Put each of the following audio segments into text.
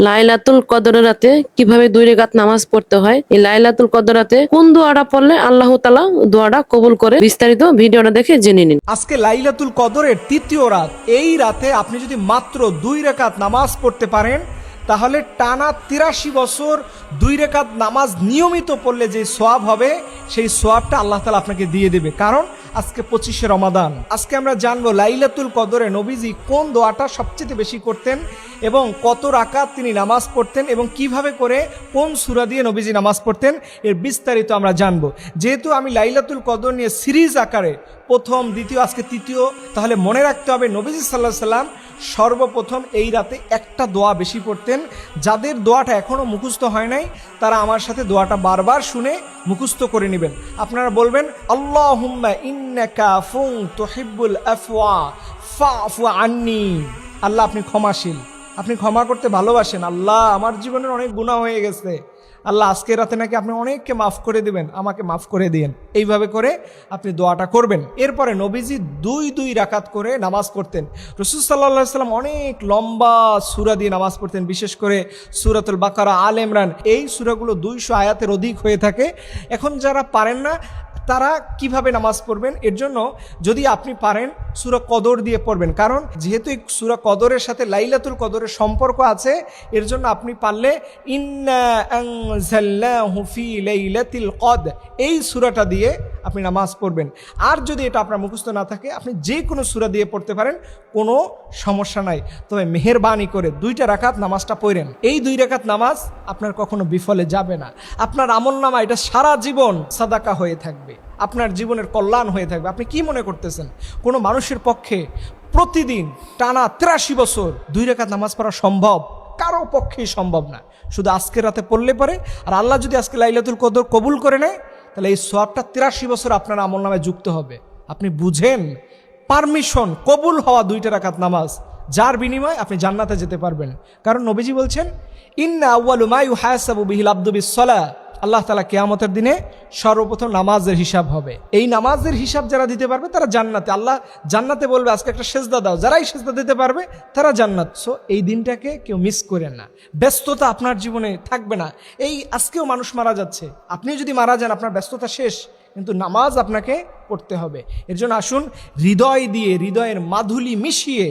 লাইলাতুল কদরের রাতে কিভাবে 2 রাকাত নামাজ পড়তে হয়, এই লাইলাতুল কদর রাতে কোন দোয়াটা পড়লে আল্লাহ তাআলা দোয়াটা কবুল করে, বিস্তারিত ভিডিওটা দেখে জেনে নিন। আজকে লাইলাতুল কদরের তৃতীয় রাত। এই রাতে আপনি যদি মাত্র 2 রাকাত নামাজ পড়তে পারেন, তাহলে টানা 83 বছর 2 রাকাত নামাজ নিয়মিত পড়লে যে সোয়াব হবে, সেই সোয়াবটা আল্লাহ তাআলা আপনাকে দিয়ে দেবে। কারণ আজকে 25শে রমাদান। আজকে আমরা জানবো লাইলাতুল কদরে নবীজি কোন দোয়াটা সবচেয়ে বেশি করতেন এবং কত রাকাত তিনি নামাজ পড়তেন এবং কিভাবে করে কোন সূরা দিয়ে নবীজি নামাজ পড়তেন, এর বিস্তারিত আমরা জানবো। যেহেতু আমি লাইলাতুল কদর নিয়ে সিরিজ আকারে প্রথম, দ্বিতীয়, আজকে তৃতীয়, তাহলে মনে রাখতে হবে নবীজি সাল্লাল্লাহু আলাইহি সাল্লাম সর্বপ্রথম এই রাতে একটা দোয়া বেশি পড়তেন। যাদের দোয়াটা এখনও মুখস্থ হয় নাই, তারা আমার সাথে দোয়াটা বারবার শুনে মুখস্থ করে নেবেন। আপনারা বলবেন, আল্লাহুম্মা ইন্নাকা আফুন তুহিব্বুল আফওয়া ফাফু আন্নি। আল্লাহ আপনি ক্ষমাশীল, আপনি ক্ষমা করতে ভালোবাসেন। আল্লাহ আমার জীবনের অনেক গুনাহ হয়ে গেছে, আল্লাহ আজকের রাতে নাকি আপনি অনেককে মাফ করে দিবেন, আমাকে মাফ করে দিয়েন। এইভাবে করে আপনি দোয়াটা করবেন। এরপরে নবীজি 2 রাকাত করে নামাজ পড়তেন। রাসূল সাল্লাল্লাহু আলাইহি সাল্লাম অনেক লম্বা সূরা দিয়ে নামাজ পড়তেন, বিশেষ করে সূরাতুল বাকারা, আল ইমরান, এই সূরাগুলো 200 আয়াতের অধিক হয়ে থাকে। এখন যারা পারেন না তারা কিভাবে নামাজ পড়বেন, এর জন্য যদি আপনি পারেন সূরা কদর দিয়ে পড়বেন। কারণ যেহেতু এই সূরা কদরের সাথে লাইলাতুল কদরের সম্পর্ক আছে, এর জন্য আপনি পারলে ইন্না আনজালনাহু ফি লাইলাতিল কদর, এই সূরাটা দিয়ে আপনি নামাজ পড়বেন। আর যদি এটা আপনার মুখস্থ না থাকে, আপনি যে কোনো সূরা দিয়ে পড়তে পারেন, কোনো সমস্যা নাই। তবে মেহেরবানি করে 2 রাকাত নামাজটা পড়েন। এই 2 রাকাত নামাজ আপনার কখনো বিফলে যাবে না। আপনার আমলনামা এটা সারা জীবন সাদাকা হয়ে থাকবে, আপনার জীবনের কল্যাণ হয়ে থাকবে। আপনি কি মনে করতেছেন কোনো মানুষের পক্ষে প্রতিদিন টানা 83 বছর 2 রাকাত নামাজ পড়া সম্ভব? কারো পক্ষেই সম্ভব না। শুধু আজকের রাতে পড়লে পারে। আর আল্লাহ যদি আজকে লাইলাতুল কদর কবুল করে নেয়, তাহলে এই সোয়াবটা 83 বছর আপনার আমলনামায় যুক্ত হবে। আপনি বুঝেন, পারমিশন কবুল হওয়া 2 রাকাত নামাজ, যার বিনিময়ে আপনি জান্নাতে যেতে পারবেন। কারণ নবীজি বলছেন, ইন্না আউয়ালু মা ইউহাসাবু বিহিল আবদু বিস-সালাহ, আল্লাহ তাআলা কিয়ামতের দিনে সর্বপ্রথম নামাজের হিসাব হবে। এই নামাজের হিসাব যারা দিতে পারবে তারা জান্নাতে। আল্লাহ জান্নাতে বলবে আজকে একটা সেজদা দাও, যারাই সেজদা দিতে পারবে তারা জান্নাত। সো এই দিনটাকে কেউ মিস করেন না। ব্যস্ততা আপনার জীবনে থাকবে না। এই আজকেও মানুষ মারা যাচ্ছে, আপনি যদি মারা যান আপনার ব্যস্ততা শেষ, কিন্তু নামাজ আপনাকে পড়তে হবে। এর জন্য আসুন হৃদয় দিয়ে, হৃদয়ের মাধুলি মিশিয়ে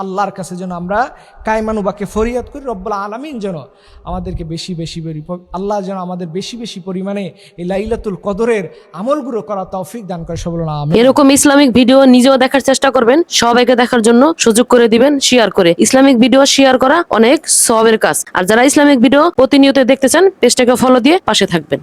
আল্লাহর কাছে যেন আমরা কায়মানুবাকে ফরিয়াদ করি, রব্বুল আলামিন যেন আমাদেরকে বেশি বেশি আল্লাহ যেন আমাদের বেশি বেশি পরিমাণে এই লাইলাতুল কদরের আমলগুলো করা তৌফিক দান করে। সবল না আমিন। এরকম ইসলামিক ভিডিও নিজেও দেখার চেষ্টা করবেন, সবাইকে দেখার জন্য সুযোগ করে দিবেন শেয়ার করে। ইসলামিক ভিডিও শেয়ার করা অনেক সওয়াবের কাজ। আর যারা ইসলামিক ভিডিও প্রতিনিয়ত দেখতে চান, পেজটাকে ফলো দিয়ে পাশে থাকবেন।